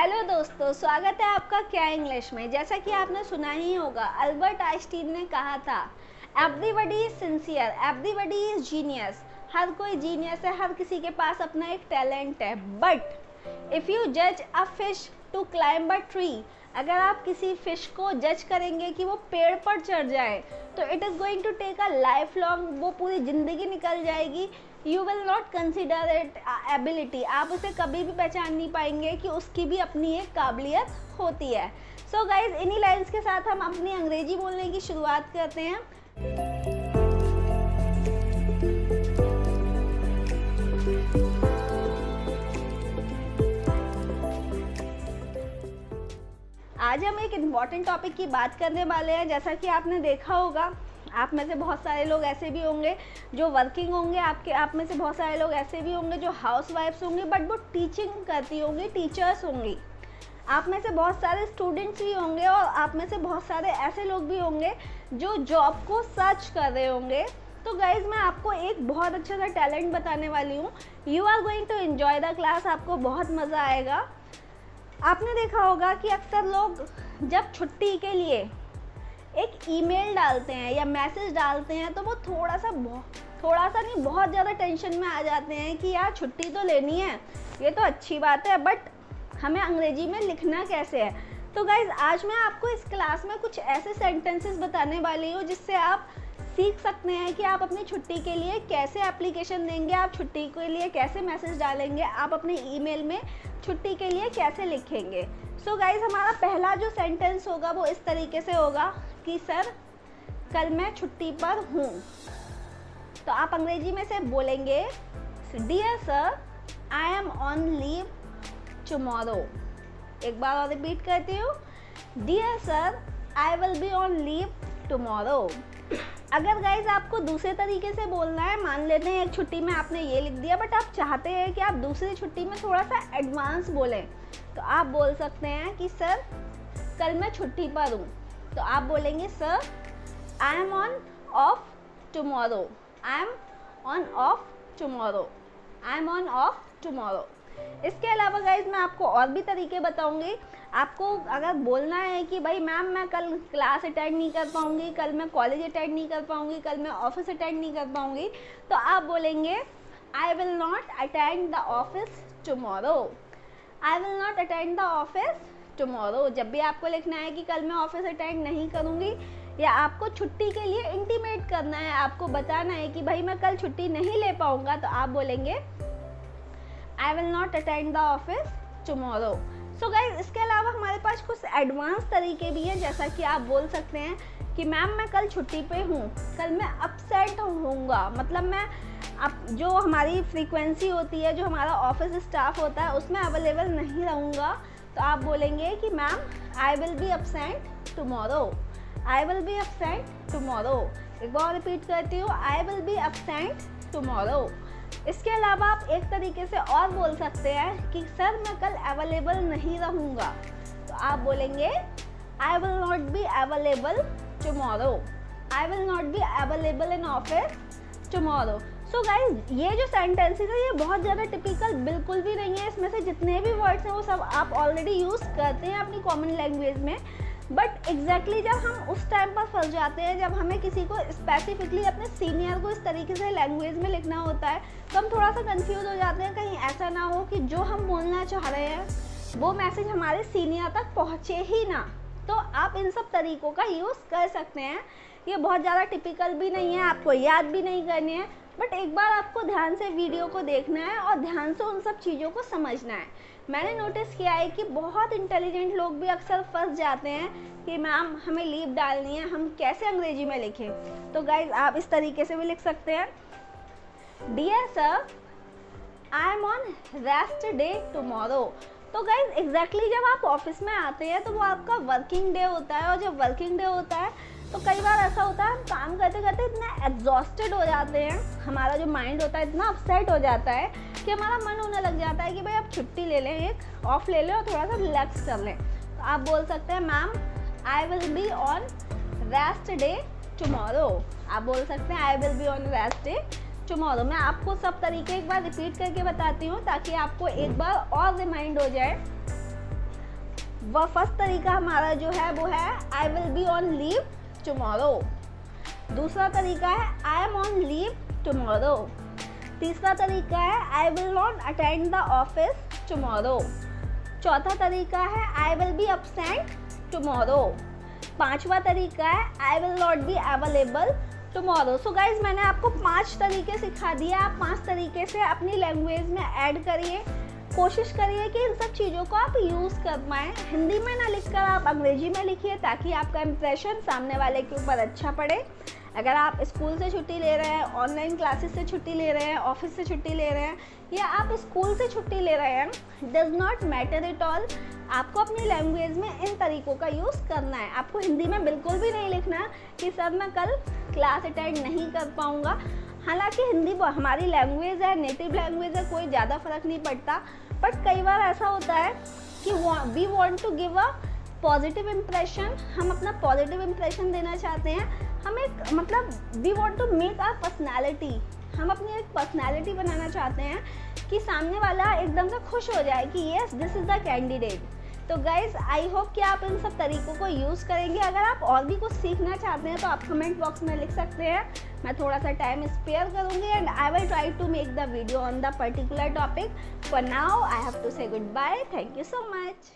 Hello दोस्तों, स्वागत है आपका क्या इंग्लिश में। जैसा कि आपने सुना ही होगा, अल्बर्ट आइंस्टीन ने कहा था everybody is sincere, everybody is genius. हर कोई जीनियस है, हर किसी के पास अपना एक टैलेंट है। बट इफ़ यू जज a fish to climb a tree, अगर आप किसी फिश को जज करेंगे कि वो पेड़ पर चढ़ जाए, तो it is going to take a life long, वो पूरी ज़िंदगी निकल जाएगी। You will not consider it ability, आप उसे कभी भी पहचान नहीं पाएंगे कि उसकी भी अपनी एक काबिलियत होती है। सो गाइज, इन्हीं लाइन्स के साथ हम अपनी अंग्रेजी बोलने की शुरुआत करते हैं। आज हम एक इम्पॉर्टेंट टॉपिक की बात करने वाले हैं। जैसा कि आपने देखा होगा, आप में से बहुत सारे लोग ऐसे भी होंगे जो वर्किंग होंगे, आप में से बहुत सारे लोग ऐसे भी होंगे जो हाउस वाइफ्स होंगे, बट वो टीचिंग करती होंगी, टीचर्स होंगी। आप में से बहुत सारे स्टूडेंट्स भी होंगे और आप में से बहुत सारे ऐसे लोग भी होंगे जो जॉब को सर्च कर रहे होंगे। तो गाइज, मैं आपको एक बहुत अच्छा सा टैलेंट बताने वाली हूँ। You are going to enjoy the class, आपको बहुत मज़ा आएगा। आपने देखा होगा कि अक्सर लोग जब छुट्टी के लिए एक ईमेल डालते हैं या मैसेज डालते हैं, तो वो थोड़ा सा नहीं, बहुत ज़्यादा टेंशन में आ जाते हैं कि यार छुट्टी तो लेनी है, ये तो अच्छी बात है, बट हमें अंग्रेजी में लिखना कैसे है। तो गाइज़, आज मैं आपको इस क्लास में कुछ ऐसे सेंटेंसेस बताने वाली हूँ जिससे आप सीख सकते हैं कि आप अपनी छुट्टी के लिए कैसे एप्लीकेशन देंगे, आप छुट्टी के लिए कैसे मैसेज डालेंगे, आप अपने ईमेल में छुट्टी के लिए कैसे लिखेंगे। सो गाइज़, हमारा पहला जो सेंटेंस होगा वो इस तरीके से होगा कि सर, कल मैं छुट्टी पर हूँ। तो आप अंग्रेजी में से बोलेंगे, dear sir, I am on leave tomorrow. एक बार और रिपीट करती हूँ, dear sir, I will be on leave tomorrow. अगर गाइज आपको दूसरे तरीके से बोलना है, मान लेते हैं एक छुट्टी में आपने ये लिख दिया, बट आप चाहते हैं कि आप दूसरी छुट्टी में थोड़ा सा एडवांस बोलें, तो आप बोल सकते हैं कि सर, कल मैं छुट्टी पर हूँ। तो आप बोलेंगे, sir, I am on off tomorrow, I am on off tomorrow, I am on off tomorrow. इसके अलावा गाइज, मैं आपको और भी तरीके बताऊंगी। आपको अगर बोलना है कि भाई मैम, मैं कल क्लास अटेंड नहीं कर पाऊंगी, कल मैं कॉलेज अटेंड नहीं कर पाऊंगी, कल मैं ऑफिस अटेंड नहीं कर पाऊंगी, तो आप बोलेंगे, I will not attend the office tomorrow, I will not attend the office tomorrow. जब भी आपको लिखना है कि कल मैं ऑफिस अटेंड नहीं करूंगी, या आपको छुट्टी के लिए इंटीमेट करना है, आपको बताना है कि भाई मैं कल छुट्टी नहीं ले पाऊंगा, तो आप बोलेंगे, I will not attend the office tomorrow. So guys, इसके अलावा हमारे पास कुछ एडवांस तरीके भी हैं। जैसा कि आप बोल सकते हैं कि मैम, मैं कल छुट्टी पे हूँ, कल मैं अपसेंट होऊंगा, मतलब मैं जो हमारी फ्रीक्वेंसी होती है, जो हमारा ऑफिस स्टाफ होता है, उसमें अवेलेबल नहीं रहूँगा। तो आप बोलेंगे कि ma'am, I will B absent tomorrow, I will B absent tomorrow. एक बार रिपीट करती हूँ, आई विल बी अपसेंट टुमारो। इसके अलावा आप एक तरीके से और बोल सकते हैं कि सर, मैं कल अवेलेबल नहीं रहूँगा। तो आप बोलेंगे, I will not be available tomorrow, I will not be available in office tomorrow. So guys, ये जो सेंटेंसेस है, ये बहुत ज़्यादा टिपिकल बिल्कुल भी नहीं है। इसमें से जितने भी वर्ड्स हैं वो सब आप ऑलरेडी यूज़ करते हैं अपनी कॉमन लैंग्वेज में, बट एग्जैक्टली जब हम उस टाइम पर फंस जाते हैं, जब हमें किसी को स्पेसिफिकली अपने सीनियर को इस तरीके से लैंग्वेज में लिखना होता है, तो हम थोड़ा सा कंफ्यूज हो जाते हैं। कहीं ऐसा ना हो कि जो हम बोलना चाह रहे हैं वो मैसेज हमारे सीनियर तक पहुँचे ही ना। तो आप इन सब तरीक़ों का यूज़ कर सकते हैं। ये बहुत ज़्यादा टिपिकल भी नहीं है, आपको याद भी नहीं करनी है, बट एक बार आपको ध्यान से वीडियो को देखना है और ध्यान से उन सब चीज़ों को समझना है। मैंने नोटिस किया है कि बहुत इंटेलिजेंट लोग भी अक्सर फंस जाते हैं कि मैम, हमें लीव डालनी है, हम कैसे अंग्रेजी में लिखें। तो गाइज, आप इस तरीके से भी लिख सकते हैं, dear sir, I am on rest day tomorrow. तो गाइज, एग्जैक्टली जब आप ऑफिस में आते हैं तो वो आपका वर्किंग डे होता है, और जब वर्किंग डे होता है तो कई बार ऐसा होता है, हम काम करते करते इतना एग्जॉस्टेड हो जाते हैं, हमारा जो माइंड होता है इतना अपसेट हो जाता है कि हमारा मन होने लग जाता है कि भाई आप छुट्टी ले लें, एक ऑफ ले लें और थोड़ा सा रिलैक्स कर लें। तो आप बोल सकते हैं, ma'am, I will be on rest day tomorrow. आप बोल सकते हैं, आई will be on rest day tomorrow. मैं आपको सब तरीके एक बार रिपीट करके बताती हूँ ताकि आपको एक बार और रिमाइंड हो जाए। वह फर्स्ट तरीका हमारा जो है वो है आई will be on leave tomorrow. दूसरा तरीका है आई एम ऑन लीव टुमारो। तीसरा तरीका है I will not attend the office tomorrow. चौथा तरीका है आई विल बी एब्सेंट टुमारो। पांचवा तरीका है I will not be available tomorrow. So guys मैंने आपको 5 तरीके सिखा दिए, आप 5 तरीके से अपनी लैंग्वेज में ऐड करिए। कोशिश करिए कि इन सब चीज़ों को आप यूज़ कर पाएँ। हिंदी में ना लिखकर आप अंग्रेजी में लिखिए ताकि आपका इम्प्रेशन सामने वाले के ऊपर अच्छा पड़े। अगर आप स्कूल से छुट्टी ले रहे हैं, ऑनलाइन क्लासेस से छुट्टी ले रहे हैं, ऑफिस से छुट्टी ले रहे हैं या आप स्कूल से छुट्टी ले रहे हैं, does not matter at all. आपको अपनी लैंग्वेज में इन तरीक़ों का यूज़ करना है। आपको हिंदी में बिल्कुल भी नहीं लिखना कि सर मैं कल क्लास अटेंड नहीं कर पाऊँगा। हालांकि हिंदी हमारी लैंग्वेज है, नेटिव लैंग्वेज है, कोई ज़्यादा फ़र्क नहीं पड़ता। बट कई बार ऐसा होता है कि we want to give a positive impression, हम अपना पॉजिटिव इम्प्रेशन देना चाहते हैं। हम एक we want to make our personality, हम अपनी एक पर्सनैलिटी बनाना चाहते हैं कि सामने वाला एकदम से खुश हो जाए कि yes this is the candidate. तो गाइज आई होप कि आप इन सब तरीक़ों को यूज़ करेंगे। अगर आप और भी कुछ सीखना चाहते हैं तो आप कमेंट बॉक्स में लिख सकते हैं, मैं थोड़ा सा टाइम स्पेयर करूँगी and I will try to make the video on the particular topic. For now I have to say good bye, thank you so much.